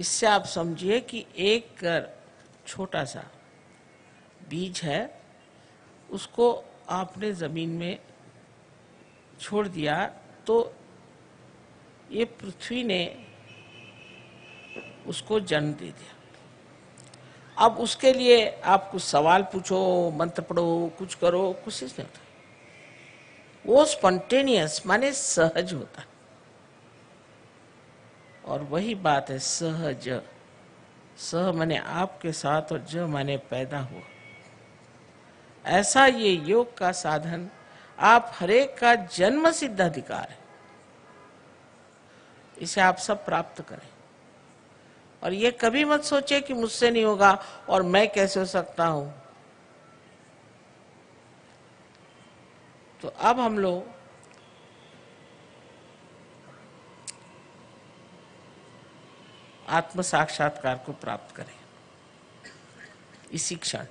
इससे आप समझिए कि एक छोटा सा बीज है, उसको आपने जमीन में छोड़ दिया तो ये पृथ्वी ने उसको जन्म दे दिया। अब उसके लिए आप कुछ सवाल पूछो, मंत्र पढ़ो, कुछ करो, कुछ नहीं होता। वो स्पॉन्टेनियस माने सहज होता है। और वही बात है सहज। सह माने आपके साथ और ज माने पैदा हुआ। ऐसा ये योग का साधन आप हरेक का जन्म सिद्ध अधिकार है, इसे आप सब प्राप्त करें। और ये कभी मत सोचे कि मुझसे नहीं होगा और मैं कैसे हो सकता हूं। तो अब हम लोग आत्म साक्षात्कार को प्राप्त करें इसी क्षण।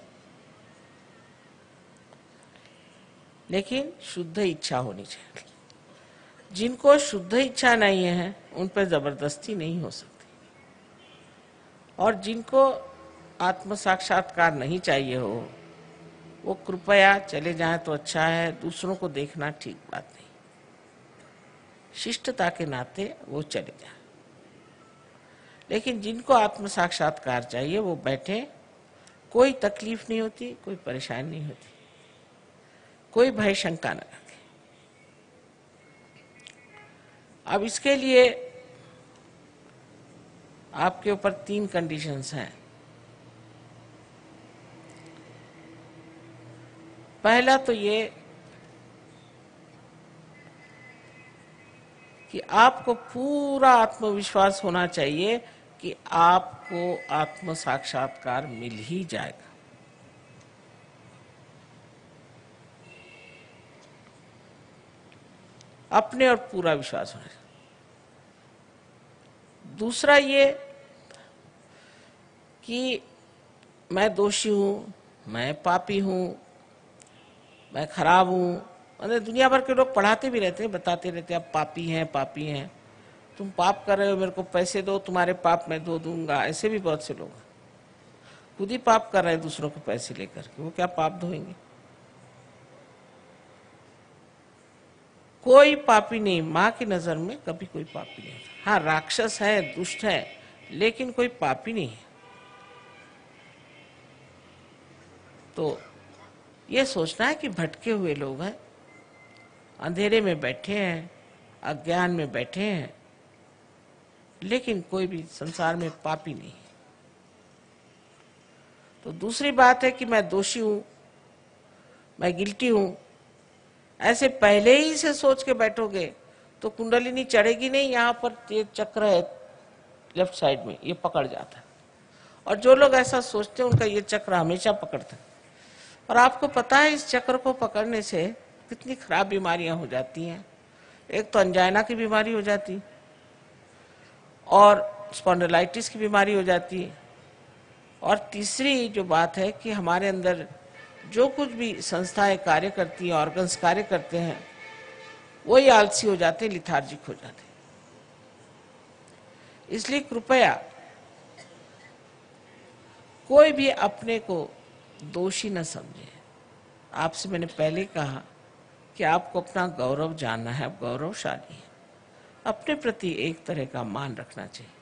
लेकिन शुद्ध इच्छा होनी चाहिए। जिनको शुद्ध इच्छा नहीं है उन पर जबरदस्ती नहीं हो सकती। और जिनको आत्म साक्षात्कार नहीं चाहिए हो वो कृपया चले जाएं तो अच्छा है, दूसरों को देखना ठीक बात नहीं। शिष्टता के नाते वो चले जाएं। लेकिन जिनको आत्म साक्षात्कार चाहिए वो बैठे, कोई तकलीफ नहीं होती, कोई परेशानी नहीं होती, कोई भय शंका न रखे। अब इसके लिए आपके ऊपर 3 कंडीशंस हैं। पहला तो ये कि आपको पूरा आत्मविश्वास होना चाहिए कि आपको आत्म साक्षात्कार मिल ही जाएगा। अपने और पूरा विश्वास होना चाहिए। दूसरा ये कि मैं दोषी हूं, मैं पापी हूं, मैं खराब हूं। मतलब दुनिया भर के लोग पढ़ाते भी रहते हैं, बताते रहते हैं आप पापी हैं, पापी हैं, तुम पाप कर रहे हो, मेरे को पैसे दो, तुम्हारे पाप मैं धो दूंगा। ऐसे भी बहुत से लोग हैं, खुद ही पाप कर रहे हैं दूसरों को पैसे लेकर के, वो क्या पाप धोएंगे। कोई पापी नहीं, माँ की नजर में कभी कोई पापी नहीं। हाँ राक्षस है, दुष्ट है, लेकिन कोई पापी नहीं है। तो ये सोचना है कि भटके हुए लोग हैं, अंधेरे में बैठे हैं, अज्ञान में बैठे हैं, लेकिन कोई भी संसार में पापी नहीं है। तो दूसरी बात है कि मैं दोषी हूं, मैं गिल्टी हूं। ऐसे पहले ही से सोच के बैठोगे तो कुंडलिनी चढ़ेगी नहीं। यहां पर ये चक्र है लेफ्ट साइड में, ये पकड़ जाता है। और जो लोग ऐसा सोचते हैं उनका ये चक्र हमेशा पकड़ता है। और आपको पता है इस चक्र को पकड़ने से कितनी खराब बीमारियां हो जाती हैं। एक तो अंजाइना की बीमारी हो जाती, और स्पॉन्डिलाइटिस की बीमारी हो जाती है, और तीसरी जो बात है कि हमारे अंदर जो कुछ भी संस्थाएं कार्य करती हैं, ऑर्गन्स कार्य करते हैं, वही आलसी हो जाते हैं, लिथार्जिक हो जाते हैं। इसलिए कृपया कोई भी अपने को दोषी न समझे। आपसे मैंने पहले कहा कि आपको अपना गौरव जानना है, आप गौरवशाली हैं। अपने प्रति एक तरह का मान रखना चाहिए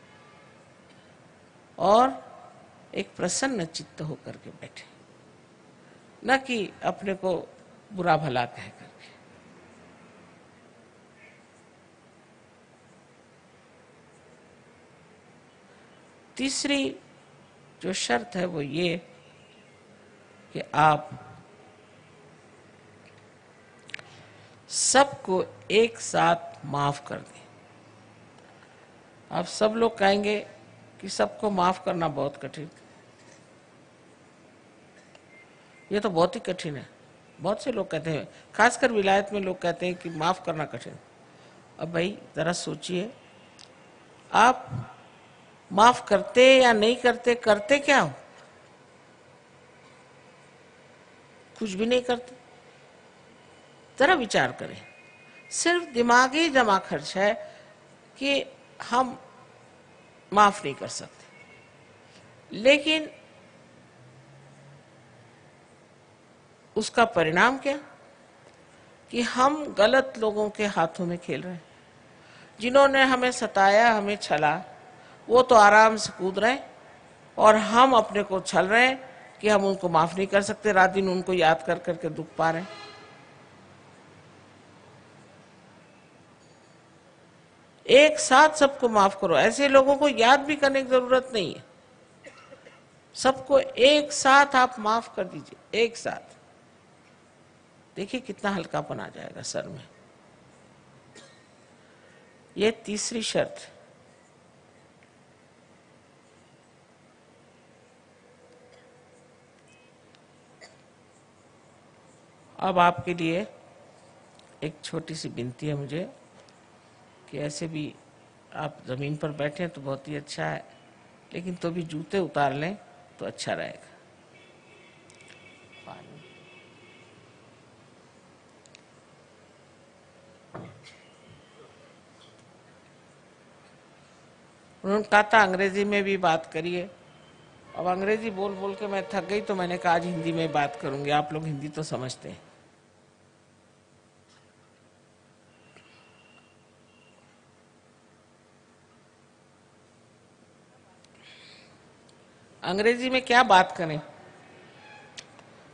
और एक प्रसन्न चित्त होकर के बैठे, न कि अपने को बुरा भला कह करके। तीसरी जो शर्त है वो ये कि आप सबको एक साथ माफ कर दें। आप सब लोग कहेंगे कि सबको माफ करना बहुत कठिन, ये तो बहुत ही कठिन है। बहुत से लोग कहते हैं, खासकर विलायत में लोग कहते हैं कि माफ करना कठिन। अब भाई जरा सोचिए, आप माफ करते या नहीं करते, करते क्या हो? कुछ भी नहीं करते। जरा विचार करें। सिर्फ दिमागी जमा खर्च है कि हम माफ नहीं कर सकते। लेकिन उसका परिणाम क्या कि हम गलत लोगों के हाथों में खेल रहे हैं। जिन्होंने हमें सताया, हमें छला, वो तो आराम से कूद रहे हैं और हम अपने को छल रहे हैं कि हम उनको माफ नहीं कर सकते, रात दिन उनको याद कर करके दुख पा रहे हैं। एक साथ सबको माफ करो, ऐसे लोगों को याद भी करने की जरूरत नहीं है, सबको एक साथ आप माफ कर दीजिए, एक साथ। देखिए कितना हल्कापन आ जाएगा सर में। ये तीसरी शर्त। अब आपके लिए एक छोटी सी विनती है मुझे कि ऐसे भी आप जमीन पर बैठे हैं तो बहुत ही अच्छा है, लेकिन तो भी जूते उतार लें तो अच्छा रहेगा। उन्होंने कहा था अंग्रेजी में भी बात करिए। अब अंग्रेजी बोल बोल के मैं थक गई तो मैंने कहा आज हिंदी में बात करूंगी, आप लोग हिंदी तो समझते हैं। अंग्रेजी में क्या बात करें,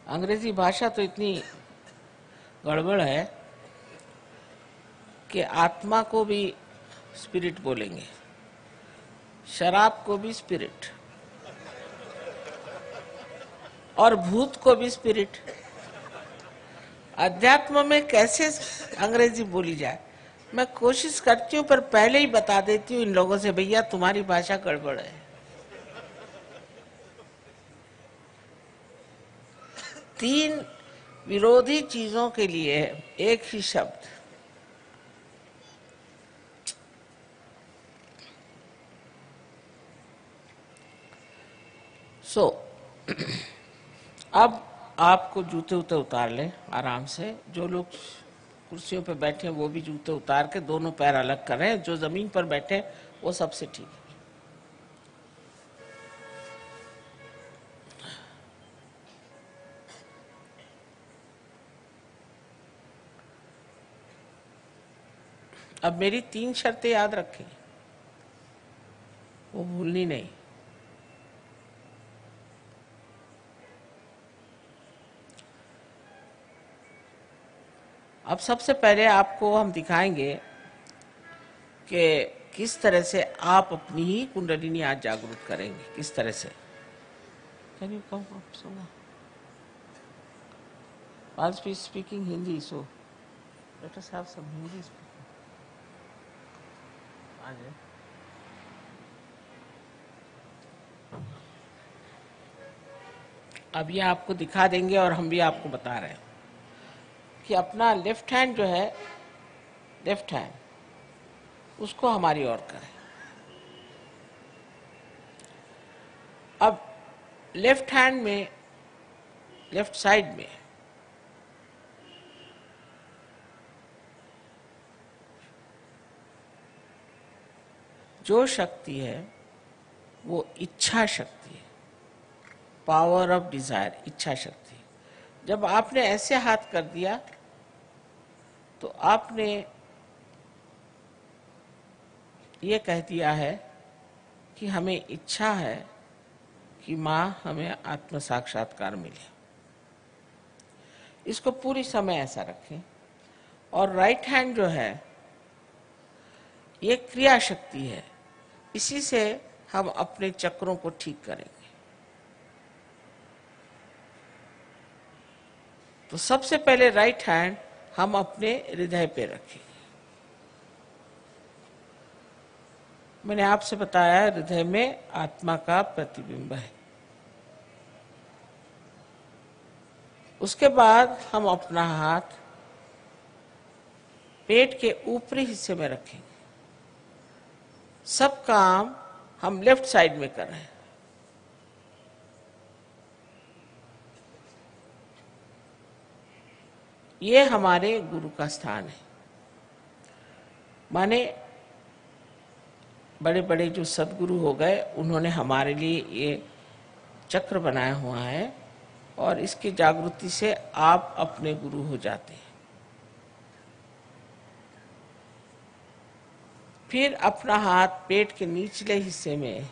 अंग्रेजी भाषा तो इतनी गड़बड़ है कि आत्मा को भी स्पिरिट बोलेंगे, शराब को भी स्पिरिट, और भूत को भी स्पिरिट। अध्यात्म में कैसे अंग्रेजी बोली जाए, मैं कोशिश करती हूँ पर पहले ही बता देती हूँ इन लोगों से, भैया तुम्हारी भाषा गड़बड़ है। तीन विरोधी चीजों के लिए एक ही शब्द। अब आपको जूते उते उतार लें आराम से। जो लोग कुर्सियों पे बैठे हैं वो भी जूते उतार के दोनों पैर अलग कर रहे हैं। जो जमीन पर बैठे हैं वो सबसे ठीक है। अब मेरी 3 शर्तें याद रखें, वो भूलनी नहीं। अब सबसे पहले आपको हम दिखाएंगे कि किस तरह से आप अपनी ही कुंडलिनी आज जागरूक करेंगे, किस तरह से। कैन यू कम अप सोना? आज we speaking Hindi, so let us have some Hindi speaking. अब ये आपको दिखा देंगे और हम भी आपको बता रहे हैं कि अपना लेफ्ट हैंड जो है, लेफ्ट हैंड उसको हमारी ओर करें। अब लेफ्ट हैंड में, लेफ्ट साइड में जो शक्ति है वो इच्छा शक्ति है, पावर ऑफ डिजायर, इच्छा शक्ति। जब आपने ऐसे हाथ कर दिया तो आपने ये कह दिया है कि हमें इच्छा है कि माँ हमें आत्म साक्षात्कार मिले। इसको पूरी समय ऐसा रखें। और राइट हैंड जो है ये क्रिया शक्ति है, इसी से हम अपने चक्रों को ठीक करेंगे। तो सबसे पहले राइट हैंड हम अपने हृदय पे रखें। मैंने आपसे बताया हृदय में आत्मा का प्रतिबिंब है। उसके बाद हम अपना हाथ पेट के ऊपरी हिस्से में रखेंगे। सब काम हम लेफ्ट साइड में कर रहे हैं। ये हमारे गुरु का स्थान है। माने बड़े बड़े जो सदगुरु हो गए, उन्होंने हमारे लिए ये चक्र बनाया हुआ है और इसकी जागृति से आप अपने गुरु हो जाते हैं। फिर अपना हाथ पेट के निचले हिस्से में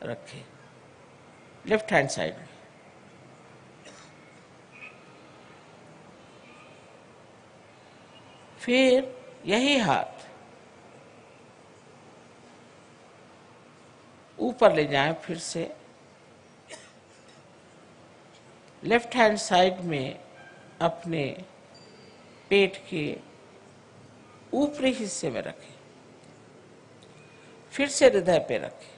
रखें, लेफ्ट हैंड साइड में। फिर यही हाथ ऊपर ले जाएं, फिर से लेफ्ट हैंड साइड में अपने पेट के ऊपरी हिस्से में रखें, फिर से हृदय पे रखें।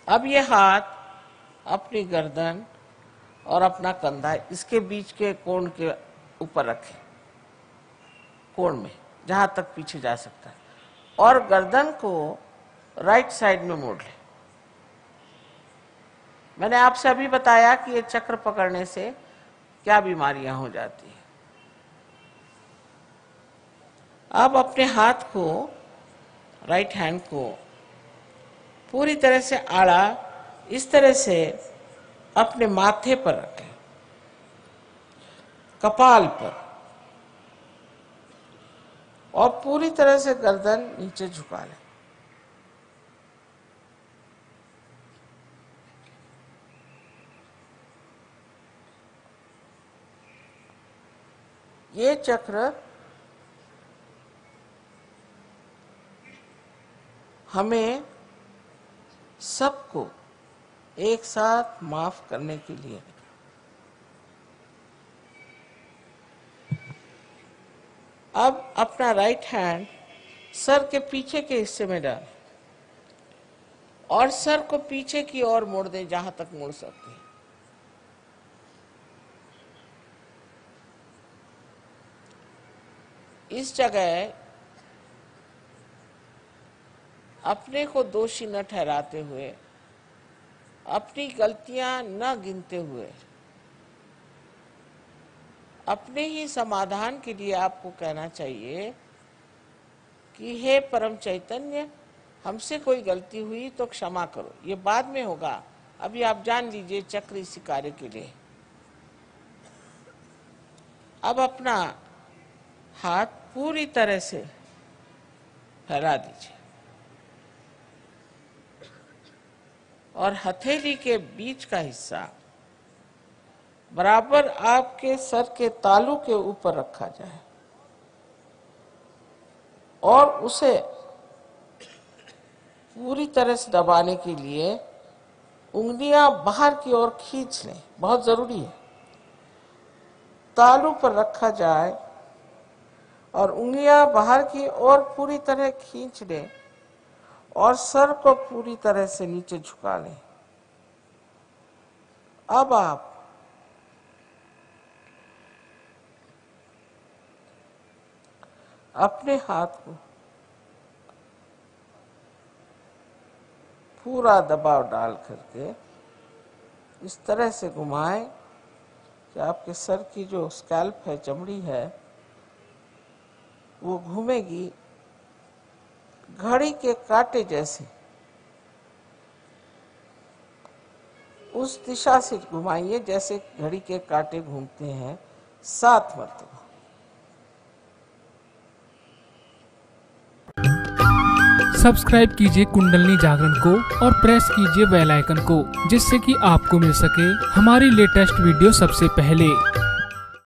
अब ये हाथ अपनी गर्दन और अपना कंधा इसके बीच के कोण के ऊपर रखें, कोण में जहां तक पीछे जा सकता है, और गर्दन को राइट साइड में मोड़ लें। मैंने आपसे अभी बताया कि ये चक्र पकड़ने से क्या बीमारियां हो जाती हैं। अब अपने हाथ को, राइट हैंड को पूरी तरह से आड़ा इस तरह से अपने माथे पर रखें, कपाल पर, और पूरी तरह से गर्दन नीचे झुका लें। ये चक्र हमें सबको एक साथ माफ करने के लिए, अब अपना राइट हैंड सर के पीछे के हिस्से में डालें और सर को पीछे की ओर मोड़ दें जहां तक मोड़ सकते हैं। इस जगह अपने को दोषी न ठहराते हुए, अपनी गलतियां न गिनते हुए, अपने ही समाधान के लिए आपको कहना चाहिए कि हे परम चैतन्य, हमसे कोई गलती हुई तो क्षमा करो। ये बाद में होगा, अभी आप जान लीजिए चक्र इसी कार्य के लिए। अब अपना हाथ पूरी तरह से फैला दीजिए और हथेली के बीच का हिस्सा बराबर आपके सर के तालू के ऊपर रखा जाए और उसे पूरी तरह से दबाने के लिए उंगलियां बाहर की ओर खींच लें, बहुत जरूरी है। तालू पर रखा जाए और उंगलियां बाहर की ओर पूरी तरह खींच लें और सर को पूरी तरह से नीचे झुका लें। अब आप अपने हाथ को पूरा दबाव डाल करके इस तरह से घुमाएं कि आपके सर की जो स्कैल्प है, चमड़ी है, वो घूमेगी घड़ी के कांटे जैसे। उस दिशा से घुमाइए जैसे घड़ी के कांटे घूमते हैं, 7 मरतबा। सब्सक्राइब कीजिए कुंडलिनी जागरण को और प्रेस कीजिए बेल आइकन को, जिससे कि आपको मिल सके हमारी लेटेस्ट वीडियो सबसे पहले।